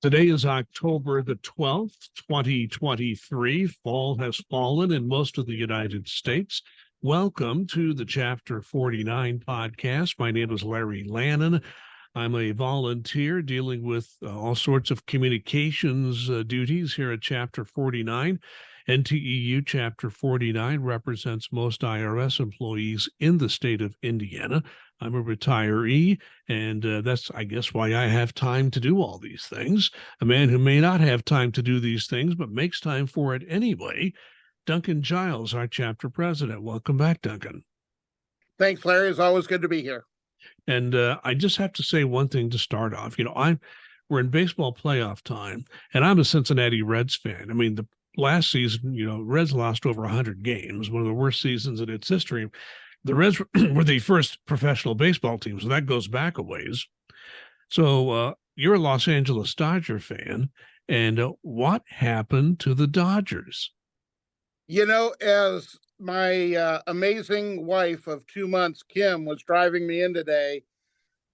Today is October the 12th, 2023. Fall has fallen in most of the United States. Welcome to the Chapter 49 podcast. My name is Larry Lannan. I'm a volunteer dealing with all sorts of communications duties here at Chapter 49. NTEU Chapter 49 represents most IRS employees in the state of Indiana. I'm a retiree, and that's, I guess, why I have time to do all these things. A man who may not have time to do these things, but makes time for it anyway. Duncan Giles, our chapter president. Welcome back, Duncan. Thanks, Larry. It's always good to be here. And I just have to say one thing to start off. We're in baseball playoff time, and I'm a Cincinnati Reds fan. I mean, the last season, Reds lost over 100 games, one of the worst seasons in its history. The Reds were the first professional baseball team, so that goes back a ways. So you're a Los Angeles Dodger fan, and what happened to the Dodgers? As my amazing wife of 2 months, Kim, was driving me in today,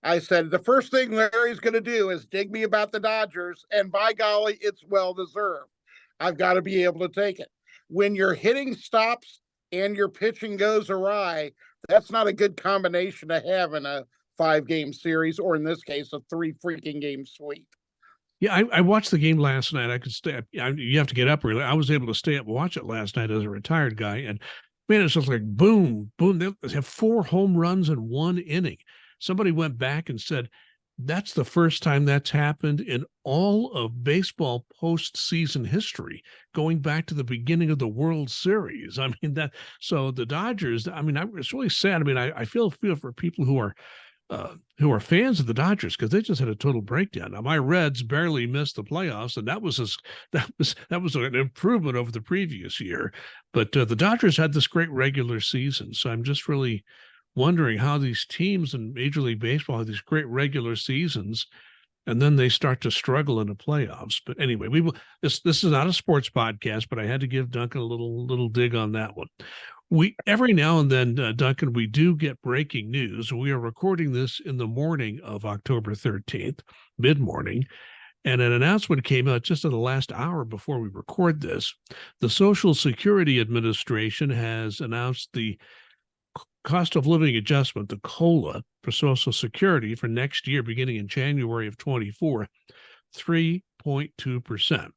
I said, the first thing Larry's going to do is dig me about the Dodgers, and by golly, it's well-deserved. I've got to be able to take it. When your hitting stops and your pitching goes awry, that's not a good combination to have in a 5-game series, or in this case, a 3 freaking game sweep. Yeah, I watched the game last night. I could stay. You have to get up early. I was able to stay up and watch it last night as a retired guy, and man, it's just like boom, boom. They have 4 home runs in 1 inning. Somebody went back and said that's the first time that's happened in all of baseball postseason history, going back to the beginning of the World Series. I mean, so the Dodgers, it's really sad. I feel for people who are fans of the Dodgers, because they just had a total breakdown. Now, my Reds barely missed the playoffs, and that was an improvement over the previous year. But the Dodgers had this great regular season, so I'm just really wondering how these teams in Major League Baseball have these great regular seasons, and then they start to struggle in the playoffs. But anyway, this is not a sports podcast, but I had to give Duncan a little dig on that one. We every now and then, Duncan, we do get breaking news. We are recording this in the morning of October 13th, mid-morning, and an announcement came out just in the last hour before we record this. The Social Security Administration has announced the cost of living adjustment, the COLA, for Social Security for next year, beginning in January of 24, 3.2%. Of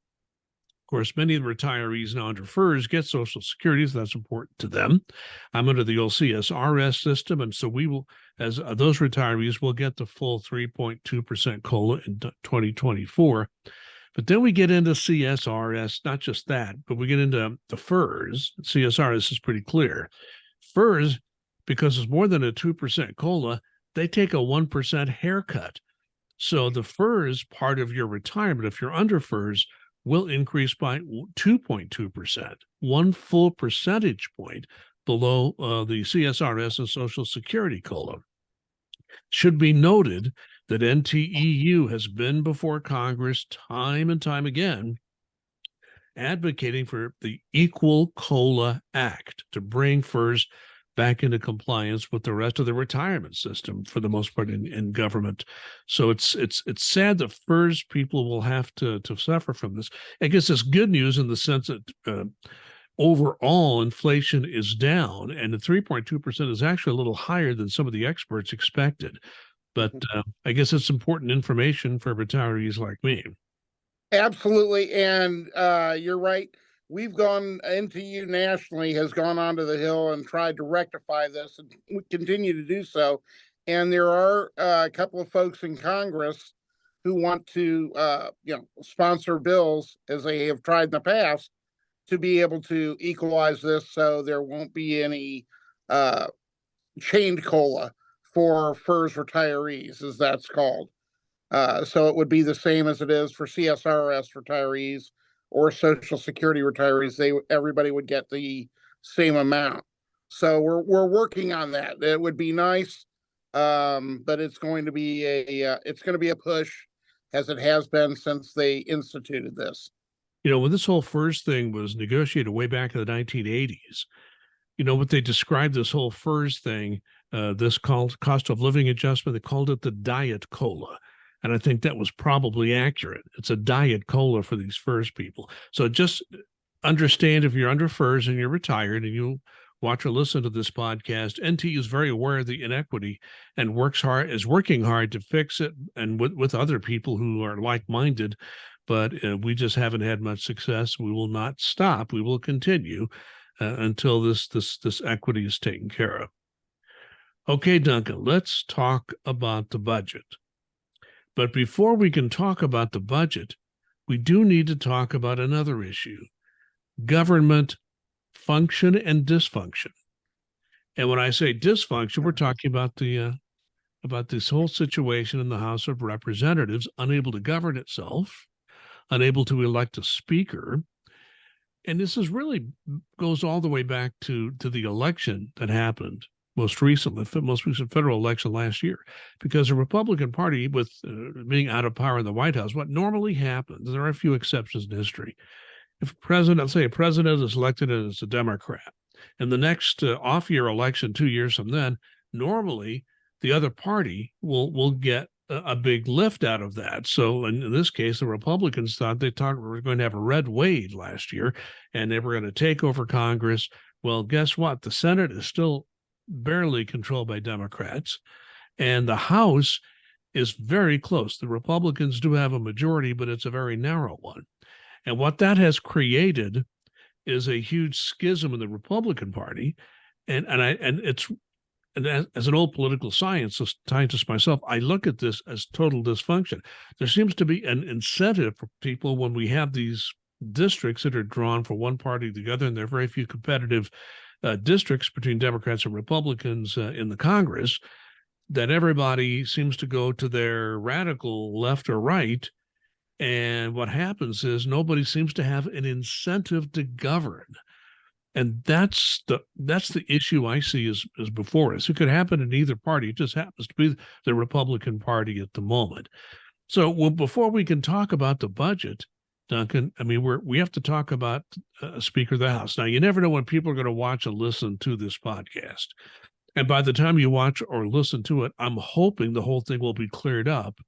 course, many of the retirees now under FERS get Social Security, so that's important to them. I'm under the old CSRS system, and so we will, as those retirees, will get the full 3.2% COLA in 2024. But then we get into CSRS, not just that, but we get into the FERS. CSRS is pretty clear. FERS, because it's more than a 2% COLA, they take a 1% haircut. So the FERS part of your retirement, if you're under FERS, will increase by 2.2%, 1 full percentage point below the CSRS and Social Security COLA. Should be noted that NTEU has been before Congress time and time again advocating for the Equal COLA Act to bring FERS back into compliance with the rest of the retirement system, for the most part, in government. So it's sad that FERS people will have to suffer from this. I guess it's good news in the sense that overall inflation is down, and the 3.2% is actually a little higher than some of the experts expected. But I guess it's important information for retirees like me. Absolutely, and you're right. NTU nationally has gone onto the Hill and tried to rectify this, and we continue to do so. And there are a couple of folks in Congress who want to, sponsor bills, as they have tried in the past, to be able to equalize this, so there won't be any chained COLA for FERS retirees, as that's called. So it would be the same as it is for CSRS retirees or Social Security retirees. Everybody would get the same amount. So we're working on that. It would be nice, but it's going to be a push, as it has been since they instituted this. When this whole FERS thing was negotiated way back in the 1980s, what they described this whole FERS thing, this called cost of living adjustment, they called it the diet COLA. And I think that was probably accurate. It's a diet cola for these FERS people. So just understand, if you're under FERS and you're retired and you watch or listen to this podcast, NT is very aware of the inequity and is working hard to fix it, and with other people who are like-minded. But we just haven't had much success. We will not stop. We will continue until this equity is taken care of. Okay, Duncan, let's talk about the budget. But before we can talk about the budget, we do need to talk about another issue: government function and dysfunction. And when I say dysfunction, we're talking about this whole situation in the House of Representatives, unable to govern itself, unable to elect a speaker. And this is really goes all the way back to the election that happened most recent federal election last year, because the Republican Party, with being out of power in the White House, what normally happens, there are a few exceptions in history. If a president is elected as a Democrat, and the next off-year election 2 years from then, normally the other party will get a big lift out of that. So in this case, the Republicans thought we were going to have a red wave last year, and they were going to take over Congress. Well, guess what? The Senate is still barely controlled by Democrats, and the House is very close. The Republicans do have a majority, but it's a very narrow one. And what that has created is a huge schism in the Republican Party. And as an old political scientist myself, I look at this as total dysfunction. There seems to be an incentive for people when we have these districts that are drawn for one party or the other, and there are very few competitive districts between Democrats and Republicans in the Congress, that everybody seems to go to their radical left or right. And what happens is nobody seems to have an incentive to govern. And that's the issue I see is before us. It could happen in either party. It just happens to be the Republican Party at the moment. So before we can talk about the budget, Duncan, I mean, we have to talk about Speaker of the House. Now, you never know when people are going to watch and listen to this podcast. And by the time you watch or listen to it, I'm hoping the whole thing will be cleared up.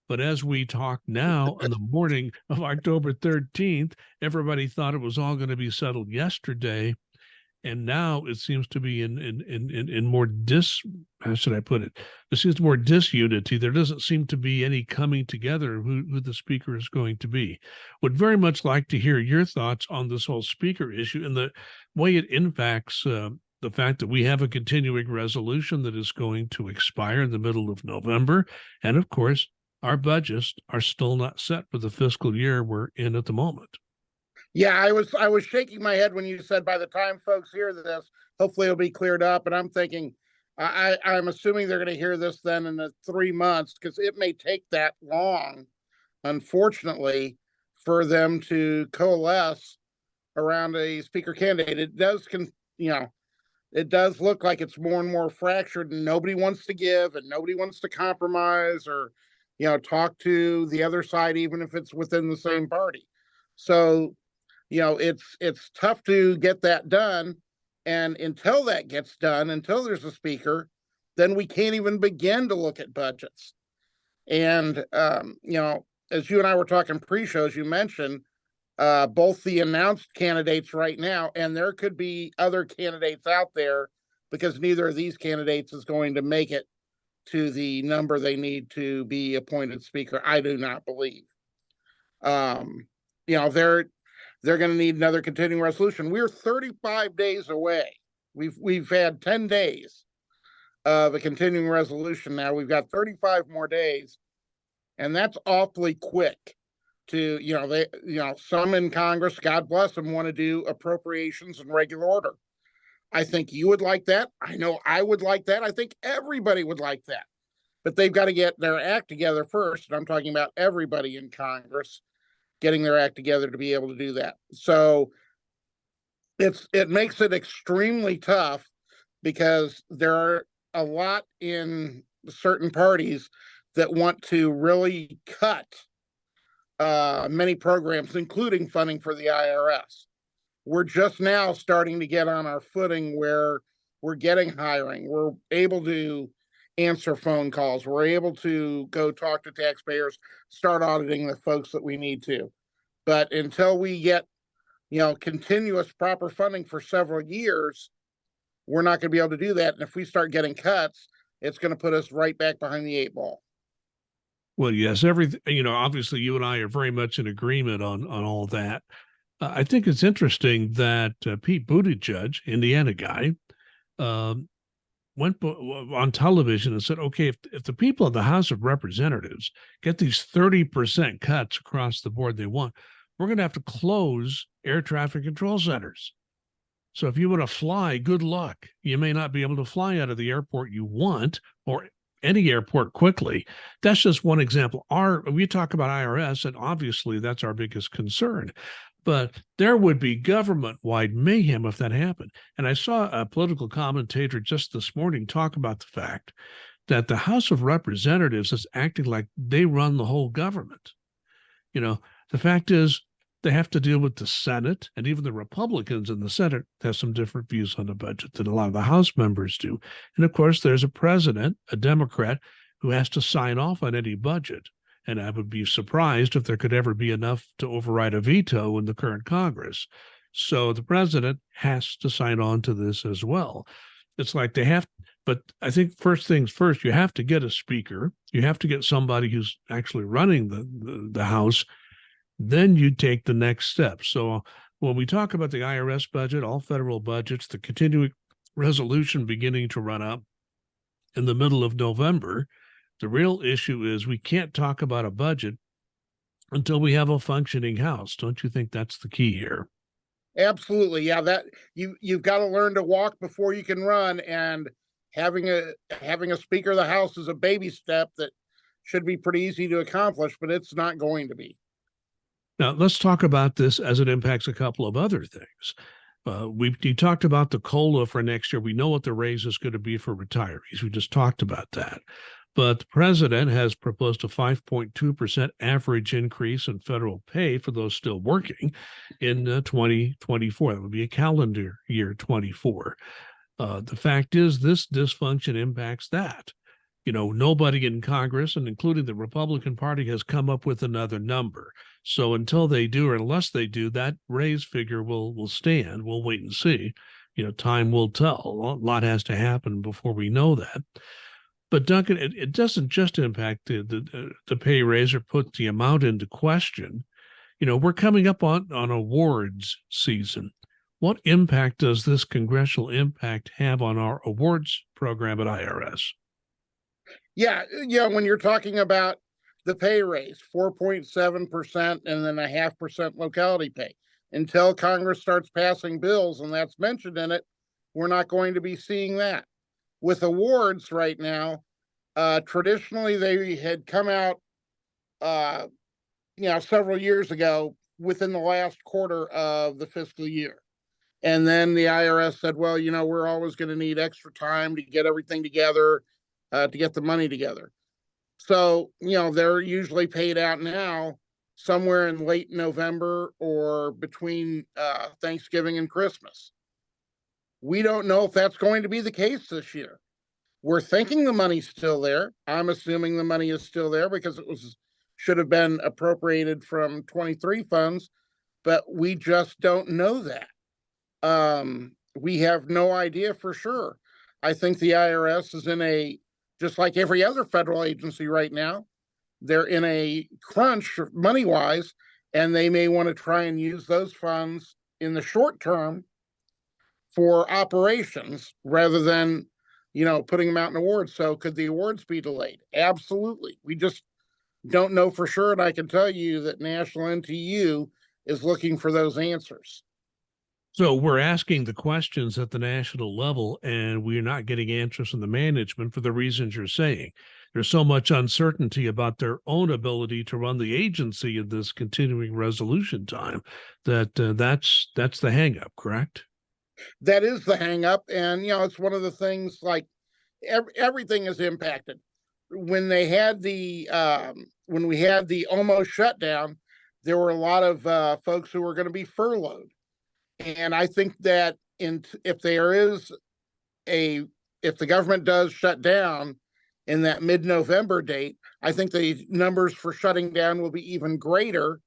But as we talk now on the morning of October 13th, everybody thought it was all going to be settled yesterday. And now it seems to be in more how should I put it? There seems more disunity. There doesn't seem to be any coming together who the speaker is going to be. Would very much like to hear your thoughts on this whole speaker issue and the way it impacts the fact that we have a continuing resolution that is going to expire in the middle of November. And of course, our budgets are still not set for the fiscal year we're in at the moment. Yeah, I was shaking my head when you said by the time folks hear this, hopefully it'll be cleared up. And I'm thinking, I'm assuming they're going to hear this then in the 3 months, because it may take that long, unfortunately, for them to coalesce around a speaker candidate. It does, it does look like it's more and more fractured, and nobody wants to give, and nobody wants to compromise or, talk to the other side, even if it's within the same party. So, it's tough to get that done. And until that gets done, until there's a speaker, then we can't even begin to look at budgets. And, as you and I were talking pre-shows, you mentioned both the announced candidates right now, and there could be other candidates out there, because neither of these candidates is going to make it to the number they need to be appointed speaker. I do not believe. They're going to need another continuing resolution. We're 35 days away. We've had 10 days of a continuing resolution. Now we've got 35 more days, and that's awfully quick. Some in Congress, God bless them, want to do appropriations in regular order. I think you would like that. I know I would like that. I think everybody would like that. But they've got to get their act together first. And I'm talking about everybody in Congress getting their act together to be able to do that. So it makes it extremely tough, because there are a lot in certain parties that want to really cut many programs, including funding for the IRS. We're just now starting to get on our footing where we're getting hiring. We're able to answer phone calls. We're able to go talk to taxpayers, start auditing the folks that we need to. But until we get, continuous proper funding for several years, we're not going to be able to do that. And if we start getting cuts, it's going to put us right back behind the 8 ball. Well, yes, everything, obviously you and I are very much in agreement on all that. I think it's interesting that Pete Buttigieg, Indiana guy, went on television and said, okay, if the people of the House of Representatives get these 30% cuts across the board they want, we're going to have to close air traffic control centers. So if you want to fly, good luck. You may not be able to fly out of the airport you want or any airport quickly. That's just one example. We talk about IRS, and obviously that's our biggest concern. But there would be government-wide mayhem if that happened. And I saw a political commentator just this morning talk about the fact that the House of Representatives is acting like they run the whole government. The fact is they have to deal with the Senate, and even the Republicans in the Senate have some different views on the budget than a lot of the House members do. And of course, there's a president, a Democrat, who has to sign off on any budget. And I would be surprised if there could ever be enough to override a veto in the current Congress. So the president has to sign on to this as well. It's like they have, but I think first things first, you have to get a speaker. You have to get somebody who's actually running the House. Then you take the next step. So when we talk about the IRS budget, all federal budgets, the continuing resolution beginning to run up in the middle of November, the real issue is we can't talk about a budget until we have a functioning House. Don't you think that's the key here? Absolutely. Yeah, that you've got to learn to walk before you can run, and having a Speaker of the House is a baby step that should be pretty easy to accomplish, but it's not going to be. Now, let's talk about this as it impacts a couple of other things. You talked about the COLA for next year. We know what the raise is going to be for retirees. We just talked about that. But the president has proposed a 5.2% average increase in federal pay for those still working in 2024. That would be a calendar year 24. The fact is, this dysfunction impacts that. Nobody in Congress, and including the Republican Party, has come up with another number. So until they do, or unless they do, that raise figure will stand. We'll wait and see. Time will tell. A lot has to happen before we know that. But Duncan, it doesn't just impact the pay raise or put the amount into question. We're coming up on awards season. What impact does this congressional impact have on our awards program at IRS? Yeah, when you're talking about the pay raise, 4.7% and then 0.5% locality pay. Until Congress starts passing bills and that's mentioned in it, we're not going to be seeing that. With awards right now, traditionally they had come out, several years ago within the last quarter of the fiscal year. And then the IRS said, well, we're always going to need extra time to get everything together, to get the money together. So, they're usually paid out now somewhere in late November or between Thanksgiving and Christmas. We don't know if that's going to be the case this year. We're thinking the money's still there. I'm assuming the money is still there because it should have been appropriated from 23 funds, but we just don't know that. We have no idea for sure. I think the IRS is just like every other federal agency right now, they're in a crunch money-wise, and they may want to try and use those funds in the short term for operations rather than, putting them out in awards. So could the awards be delayed? Absolutely. We just don't know for sure. And I can tell you that National NTU is looking for those answers. So we're asking the questions at the national level, and we're not getting answers from the management for the reasons you're saying. There's so much uncertainty about their own ability to run the agency in this continuing resolution time that that's the hang-up, correct? That is the hang up. And, it's one of the things like everything is impacted. When we had the almost shutdown, there were a lot of folks who were going to be furloughed. And I think that if the government does shut down, in that mid-November date, I think the numbers for shutting down will be even greater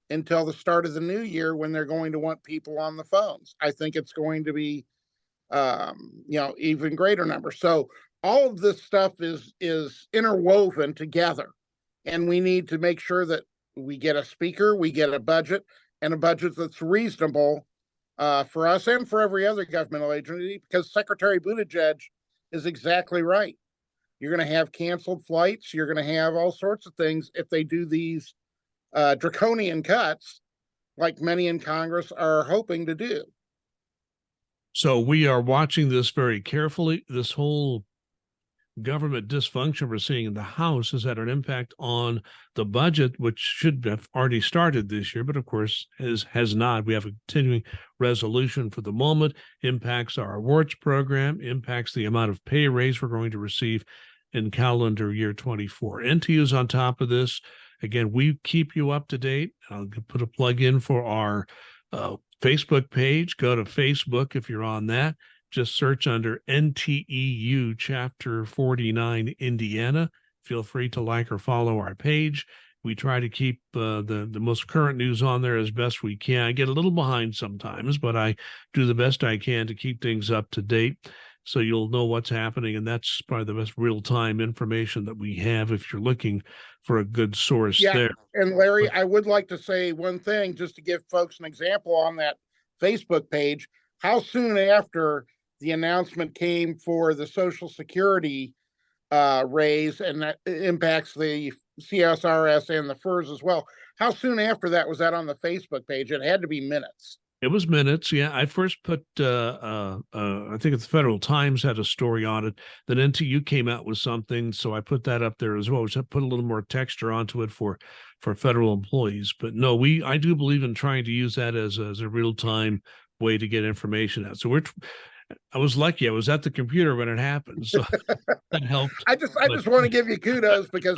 until the start of the new year, when they're going to want people on the phones. I think it's going to be, even greater numbers. So all of this stuff is interwoven together, and we need to make sure that we get a speaker, we get a budget, and a budget that's reasonable for us and for every other governmental agency, because Secretary Buttigieg is exactly right. You're going to have canceled flights. You're going to have all sorts of things if they do these draconian cuts, like many in Congress are hoping to do. So we are watching this very carefully. This whole government dysfunction we're seeing in the House has had an impact on the budget, which should have already started this year, but of course has not. We have a continuing resolution for the moment, impacts our awards program, impacts the amount of pay raise we're going to receive in calendar year 24. NTU's on top of this. Again, we keep you up to date. I'll put a plug in for our Facebook page. Go to Facebook if you're on that. Just search under NTEU Chapter 49 Indiana. Feel free to like or follow our page. We try to keep the most current news on there as best we can. I get a little behind sometimes, but I do the best I can to keep things up to date, so you'll know what's happening. And that's probably the best real-time information that we have if you're looking for a good source there. And Larry, I would like to say one thing, just to give folks an example on that Facebook page. How soon after the announcement came for the Social Security raise, and that impacts the CSRS and the FERS as well, how soon after that was that on the Facebook page? It had to be minutes. It was minutes. Yeah. I first put, I think it's the Federal Times had a story on it. Then NTU came out with something. So I put that up there as well, which I put a little more texture onto it for federal employees. But no, I do believe in trying to use that as a real-time way to get information out. So I was lucky. I was at the computer when it happened. So that helped. I just want to give you kudos, because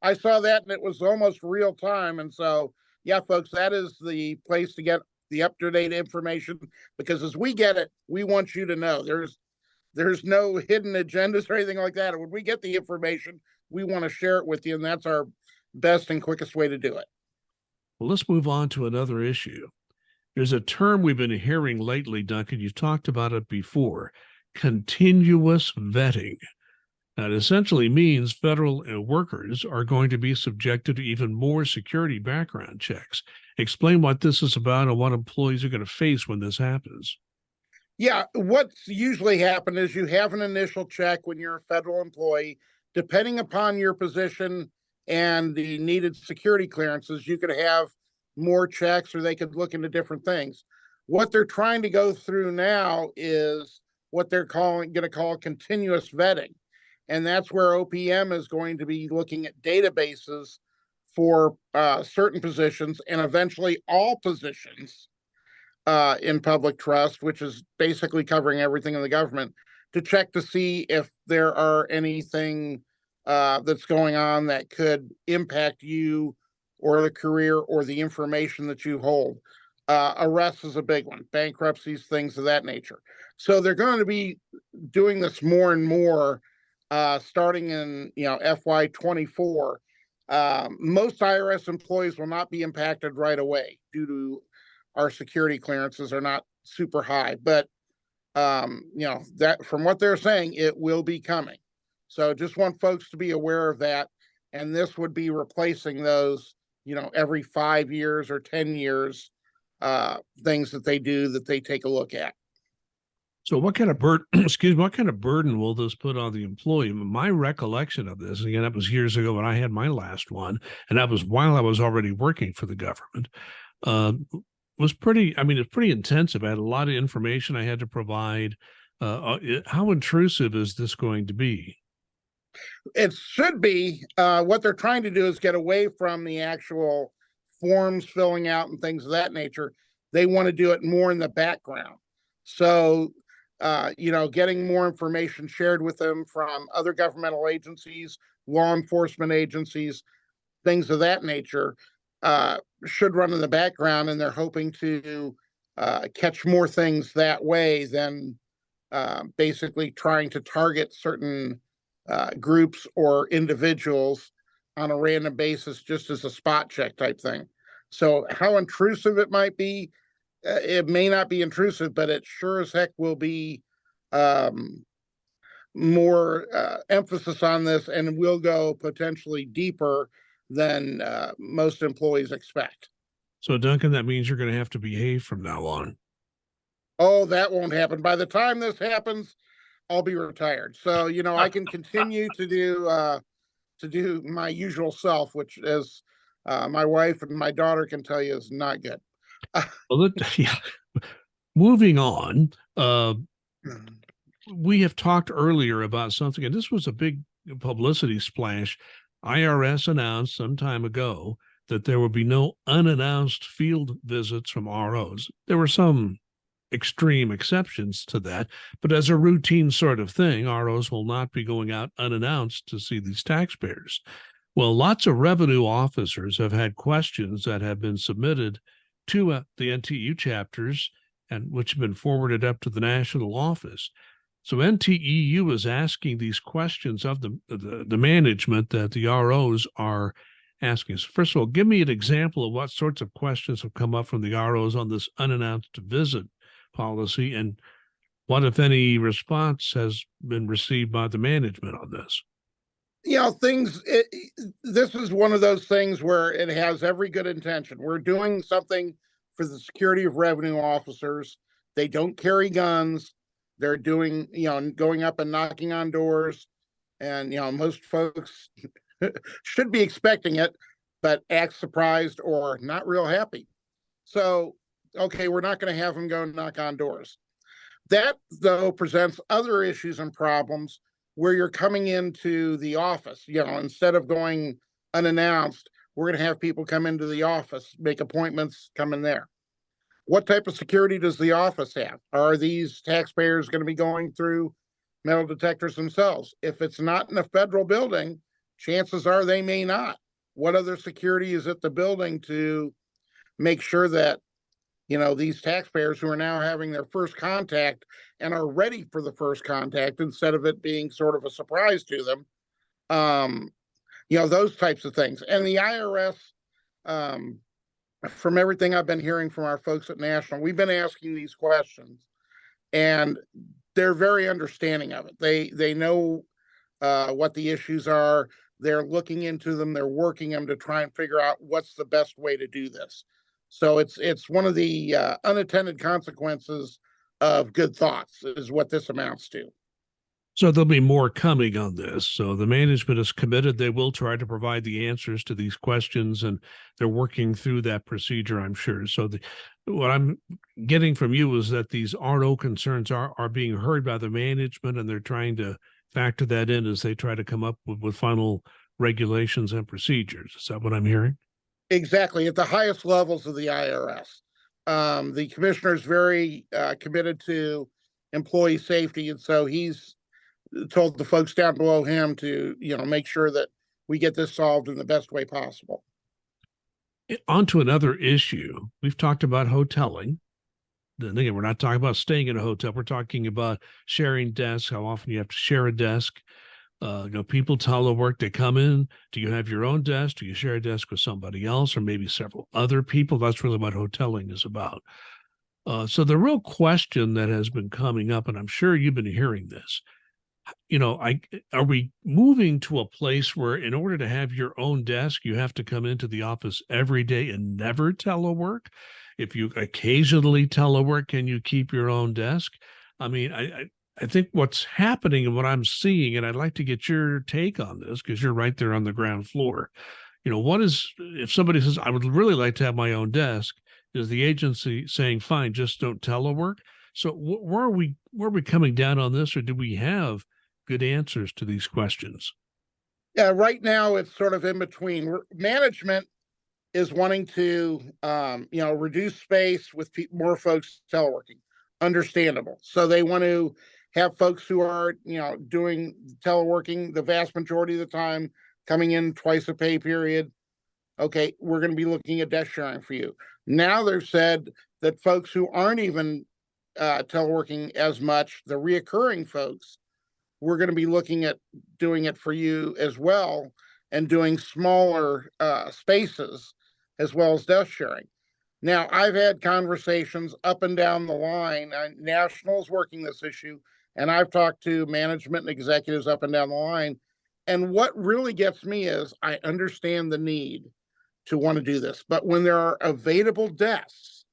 I saw that and it was almost real time. And so, yeah, folks, that is the place to get the up-to-date information, because as we get it, we want you to know there's no hidden agendas or anything like that. When we get the information, we want to share it with you, and that's our best and quickest way to do it. Well, let's move on to another issue. There's a term we've been hearing lately, Duncan. You've talked about it before: continuous vetting. That essentially means federal workers are going to be subjected to even more security background checks. Explain what this is about and what employees are going to face when this happens. Yeah, what's usually happened is you have an initial check when you're a federal employee. Depending upon your position and the needed security clearances, you could have more checks, or they could look into different things. What they're trying to go through now is what they're going to call continuous vetting. And that's where OPM is going to be looking at databases for certain positions, and eventually all positions in public trust, which is basically covering everything in the government, to check to see if there are anything that's going on that could impact you or the career or the information that you hold. Arrests is a big one, bankruptcies, things of that nature. So they're going to be doing this more and more, starting in FY24. Most IRS employees will not be impacted right away due to our security clearances are not super high, but that, from what they're saying, it will be coming. So just want folks to be aware of that. And this would be replacing those, every 5 years or 10 years, things that they do, that they take a look at. So what kind of what kind of burden will this put on the employee? My recollection of this, again, that was years ago when I had my last one, and that was while I was already working for the government, was pretty, it's pretty intensive. I had a lot of information I had to provide. How intrusive is this going to be? It should be. What they're trying to do is get away from the actual forms filling out and things of that nature. They want to do it more in the background. So, getting more information shared with them from other governmental agencies, law enforcement agencies, things of that nature, should run in the background, and they're hoping to catch more things that way than basically trying to target certain groups or individuals on a random basis, just as a spot check type thing. So how intrusive it might be, it may not be intrusive, but it sure as heck will be more emphasis on this, and will go potentially deeper than most employees expect. So, Duncan, that means you're going to have to behave from now on. Oh, that won't happen. By the time this happens, I'll be retired. So, I can continue to do my usual self, which is my wife and my daughter can tell you is not good. Well, yeah. Moving on, we have talked earlier about something, and this was a big publicity splash. IRS announced some time ago that there would be no unannounced field visits from ROs. There were some extreme exceptions to that, but as a routine sort of thing, ROs will not be going out unannounced to see these taxpayers. Well, lots of revenue officers have had questions that have been submitted to the NTU chapters and which have been forwarded up to the national office. So NTEU is asking these questions of the management that the ROs are asking. So first of all, give me an example of what sorts of questions have come up from the ROs on this unannounced visit policy, and what, if any, response has been received by the management on this? This is one of those things where it has every good intention. We're doing something for the security of revenue officers. They don't carry guns. They're doing, going up and knocking on doors. And, most folks should be expecting it, but act surprised or not real happy. So, okay, we're not going to have them go knock on doors. That, though, presents other issues and problems where you're coming into the office. Instead of going unannounced, we're going to have people come into the office, make appointments, come in there. What type of security does the office have? Are these taxpayers going to be going through metal detectors themselves? If it's not in a federal building, chances are they may not. What other security is at the building to make sure that, these taxpayers who are now having their first contact and are ready for the first contact instead of it being sort of a surprise to them, those types of things. And the IRS, from everything I've been hearing from our folks at National, we've been asking these questions, and they're very understanding of it. They know what the issues are. They're looking into them. They're working them to try and figure out what's the best way to do this. So it's one of the unintended consequences of good thoughts is what this amounts to. So there'll be more coming on this. So the management is committed. They will try to provide the answers to these questions, and they're working through that procedure, I'm sure. So what I'm getting from you is that these RO concerns are being heard by the management, and they're trying to factor that in as they try to come up with final regulations and procedures. Is that what I'm hearing? Exactly. At the highest levels of the IRS. The commissioner is very committed to employee safety, and so he's told the folks down below him to, make sure that we get this solved in the best way possible. On to another issue. We've talked about hoteling. Then again, we're not talking about staying in a hotel. We're talking about sharing desks, how often you have to share a desk. People telework, they come in. Do you have your own desk? Do you share a desk with somebody else or maybe several other people? That's really what hoteling is about. So the real question that has been coming up, and I'm sure you've been hearing this, are we moving to a place where in order to have your own desk, you have to come into the office every day and never telework? If you occasionally telework, can you keep your own desk? I mean, I think what's happening and what I'm seeing, and I'd like to get your take on this because you're right there on the ground floor. What is, if somebody says, I would really like to have my own desk, is the agency saying, fine, just don't telework? So where are we coming down on this, or do we have good answers to these questions? Yeah, right now it's sort of in between. Management is wanting to, reduce space with more folks teleworking. Understandable. So they want to have folks who are, doing teleworking the vast majority of the time, coming in twice a pay period. Okay, we're going to be looking at desk sharing for you. Now they've said that folks who aren't even teleworking as much, the reoccurring folks, we're going to be looking at doing it for you as well, and doing smaller spaces as well as desk sharing. Now, I've had conversations up and down the line. National's working this issue, and I've talked to management and executives up and down the line. And what really gets me is I understand the need to want to do this, but when there are available desks,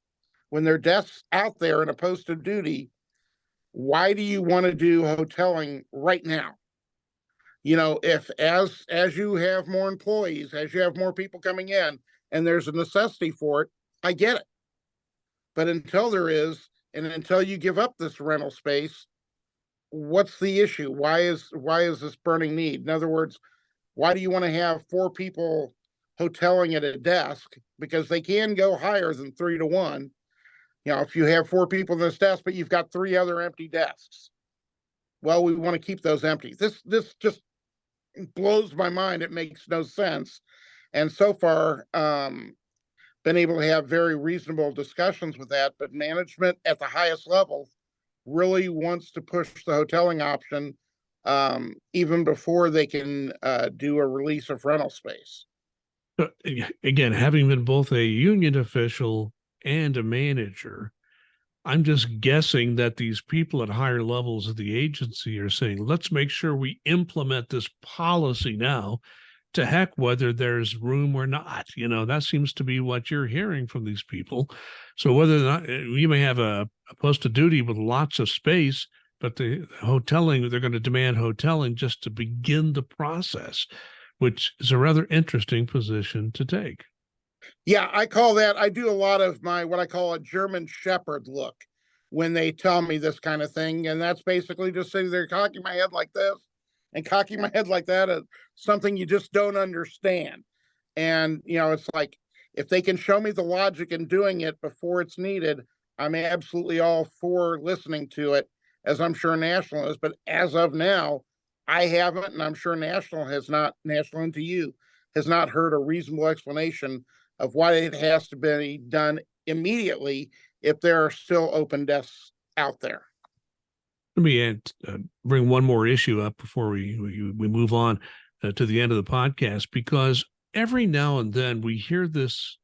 when there are desks out there in a post of duty, why do you want to do hoteling right now? If as you have more employees, as you have more people coming in, and there's a necessity for it, I get it. But until there is, and until you give up this rental space, what's the issue? Why is this burning need? In other words, why do you want to have 4 people hoteling at a desk? Because they can go higher than 3 to 1. If you have 4 people in this desk, but you've got 3 other empty desks, well, we want to keep those empty. This just blows my mind. It makes no sense. And so far, been able to have very reasonable discussions with that, but management at the highest level really wants to push the hoteling option, even before they can do a release of rental space. But again, having been both a union official and a manager, I'm just guessing that these people at higher levels of the agency are saying, let's make sure we implement this policy now, to heck whether there's room or not. That seems to be what you're hearing from these people. So whether or not you may have a post of duty with lots of space, but the hoteling, they're going to demand hoteling just to begin the process, which is a rather interesting position to take. Yeah, I do a lot of what I call a German Shepherd look when they tell me this kind of thing. And that's basically just sitting there cocking my head like this and cocking my head like that at something you just don't understand. And, it's like, if they can show me the logic in doing it before it's needed, I'm absolutely all for listening to it, as I'm sure National is. But as of now, I haven't, and I'm sure National has not, National NTU has not heard a reasonable explanation of why it has to be done immediately if there are still open desks out there. Let me bring one more issue up before we move on to the end of the podcast, because every now and then we hear this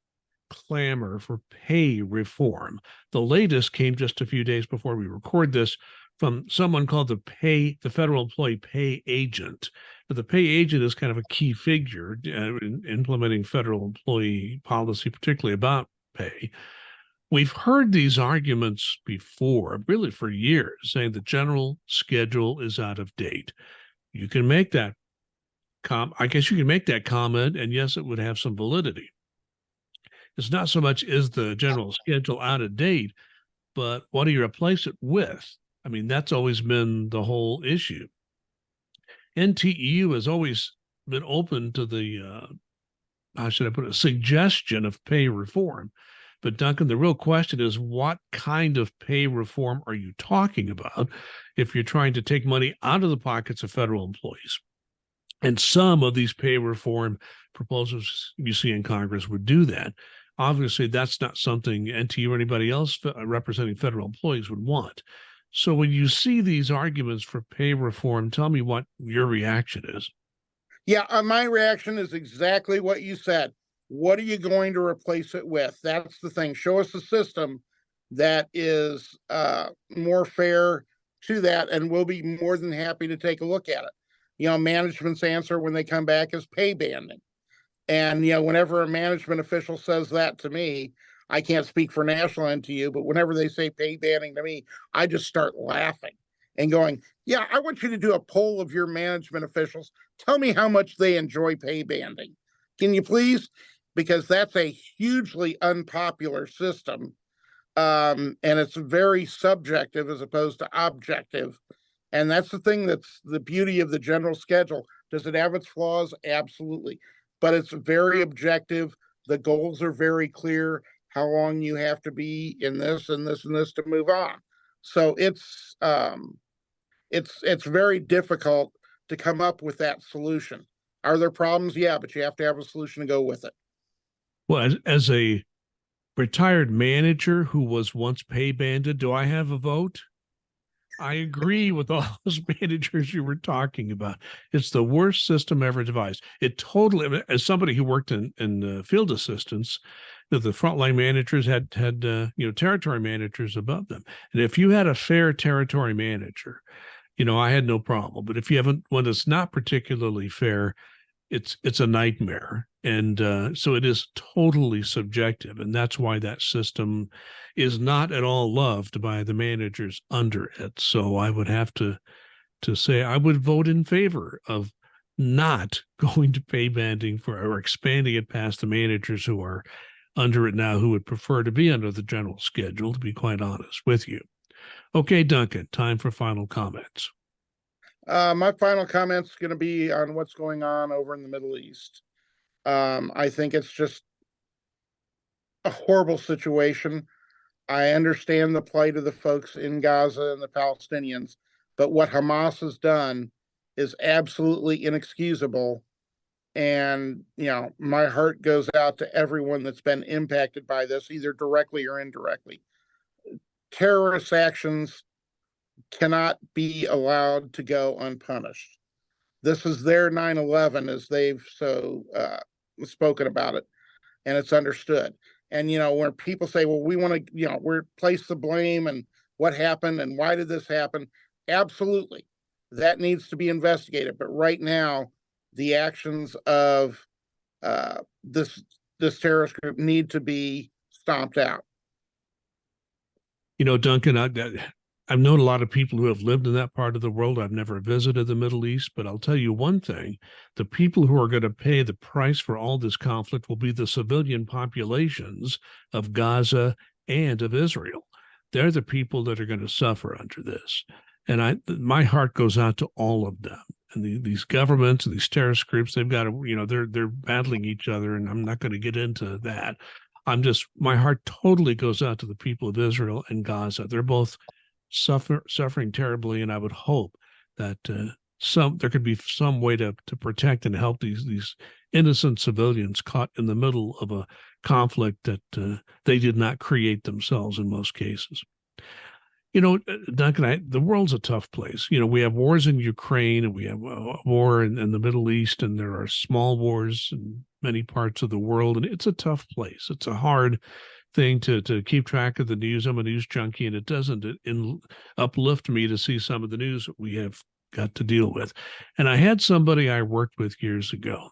clamor for pay reform. The latest came just a few days before we record this from someone called the federal employee pay agent. But the pay agent is kind of a key figure in implementing federal employee policy, particularly about pay. We've heard these arguments before, really for years, saying the general schedule is out of date. You can make that I guess you can make that comment, and yes, it would have some validity. It's not so much is the general schedule out of date, but what do you replace it with? I mean, that's always been the whole issue. NTEU has always been open to the, how should I put it, suggestion of pay reform. But Duncan, the real question is, what kind of pay reform are you talking about if you're trying to take money out of the pockets of federal employees? And some of these pay reform proposals you see in Congress would do that. Obviously, that's not something NTU or anybody else representing federal employees would want. So when you see these arguments for pay reform, tell me what your reaction is. Yeah, my reaction is exactly what you said. What are you going to replace it with? That's the thing. Show us a system that is more fair to that, and we'll be more than happy to take a look at it. Management's answer when they come back is pay banding. And, whenever a management official says that to me, I can't speak for National NTU, but whenever they say pay banding to me, I just start laughing and going, yeah, I want you to do a poll of your management officials. Tell me how much they enjoy pay banding. Can you please? Because that's a hugely unpopular system. And it's very subjective as opposed to objective. And that's the thing that's the beauty of the general schedule. Does it have its flaws? Absolutely. But it's very objective. The goals are very clear, how long you have to be in this and this and this to move on. So it's very difficult to come up with that solution. Are there problems? Yeah, but you have to have a solution to go with it. Well, as a retired manager who was once pay banded, do I have a vote? I agree with all those managers you were talking about. It's the worst system ever devised. It totally, as somebody who worked in field assistance, the frontline managers had territory managers above them, and if you had a fair territory manager, I had no problem. But if you haven't one that's not particularly fair, it's a nightmare. And so it is totally subjective, and that's why that system is not at all loved by the managers under it. So I would have to say I would vote in favor of not going to pay banding for or expanding it past the managers who are under it now, who would prefer to be under the general schedule, to be quite honest with you. Okay, Duncan, time for final comments. My final comment's going to be on what's going on over in the Middle East. I think it's just a horrible situation. I understand the plight of the folks in Gaza and the Palestinians, but what Hamas has done is absolutely inexcusable. And, my heart goes out to everyone that's been impacted by this, either directly or indirectly. Terrorist actions cannot be allowed to go unpunished. This is their 9/11, as they've so spoken about it, and it's understood. And when people say, "Well, we want to, we're place the blame and what happened and why did this happen?" Absolutely, that needs to be investigated. But right now, the actions of this terrorist group need to be stomped out. Duncan, I've known a lot of people who have lived in that part of the world. I've never visited the Middle East, but I'll tell you one thing: the people who are going to pay the price for all this conflict will be the civilian populations of Gaza and of Israel. They're the people that are going to suffer under this. And my heart goes out to all of them. And these governments and these terrorist groups, they've got to, they're battling each other, and I'm not going to get into that. My heart totally goes out to the people of Israel and Gaza. They're both suffering terribly, and I would hope that there could be some way to protect and help these innocent civilians caught in the middle of a conflict that they did not create themselves in most cases. Duncan, the world's a tough place. We have wars in Ukraine, and we have a war in the Middle East, and there are small wars in many parts of the world, and it's a tough place. It's a hard thing to keep track of the news. I'm a news junkie, and it doesn't uplift me to see some of the news that we have got to deal with. And I had somebody I worked with years ago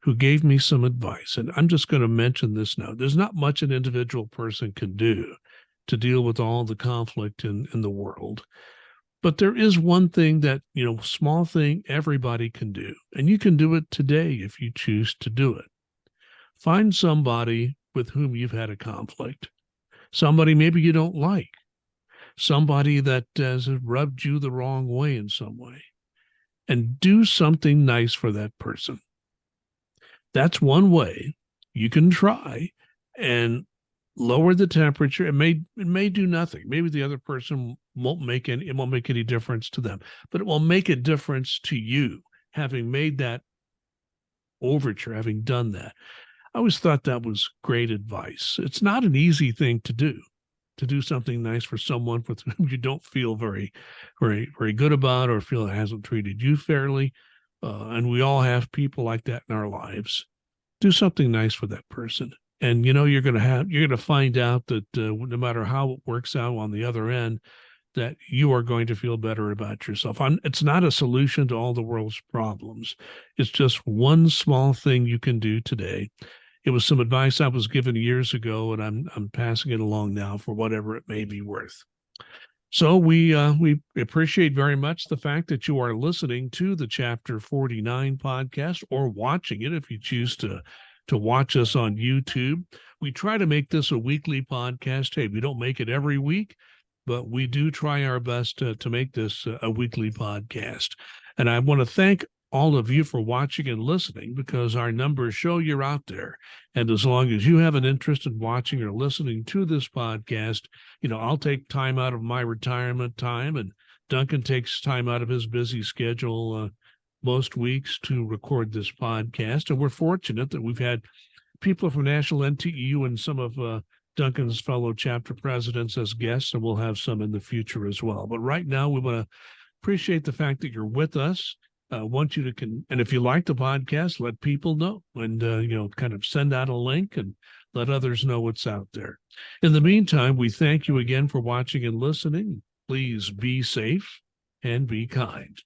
who gave me some advice, and I'm just going to mention this now. There's not much an individual person can do to deal with all the conflict in the world. But there is one thing that, small thing everybody can do, and you can do it today if you choose to do it. Find somebody with whom you've had a conflict, somebody maybe you don't like, somebody that has rubbed you the wrong way in some way, and do something nice for that person. That's one way you can try and lower the temperature. It may do nothing. Maybe the other person won't make any difference to them, but it will make a difference to you, having made that overture, having done that. I always thought that was great advice. It's not an easy thing to do something nice for someone with whom you don't feel very, very, very good about, or feel it hasn't treated you fairly. And we all have people like that in our lives. Do something nice for that person. And you're going to find out that no matter how it works out on the other end, that you are going to feel better about yourself. It's not a solution to all the world's problems. It's just one small thing you can do today. It was some advice I was given years ago, and I'm passing it along now for whatever it may be worth. So we appreciate very much the fact that you are listening to the Chapter 49 podcast, or watching it if you choose to watch us on YouTube. We try to make this a weekly podcast. Hey, we don't make it every week, but we do try our best to make this a weekly podcast. And I want to thank all of you for watching and listening, because our numbers show you're out there. And as long as you have an interest in watching or listening to this podcast, I'll take time out of my retirement time, and Duncan takes time out of his busy schedule most weeks to record this podcast. And we're fortunate that we've had people from National NTEU and some of Duncan's fellow chapter presidents as guests, and we'll have some in the future as well. But right now, we want to appreciate the fact that you're with us. Want you to and if you like the podcast, let people know, and kind of send out a link and let others know what's out there. In the meantime, we thank you again for watching and listening. Please be safe and be kind.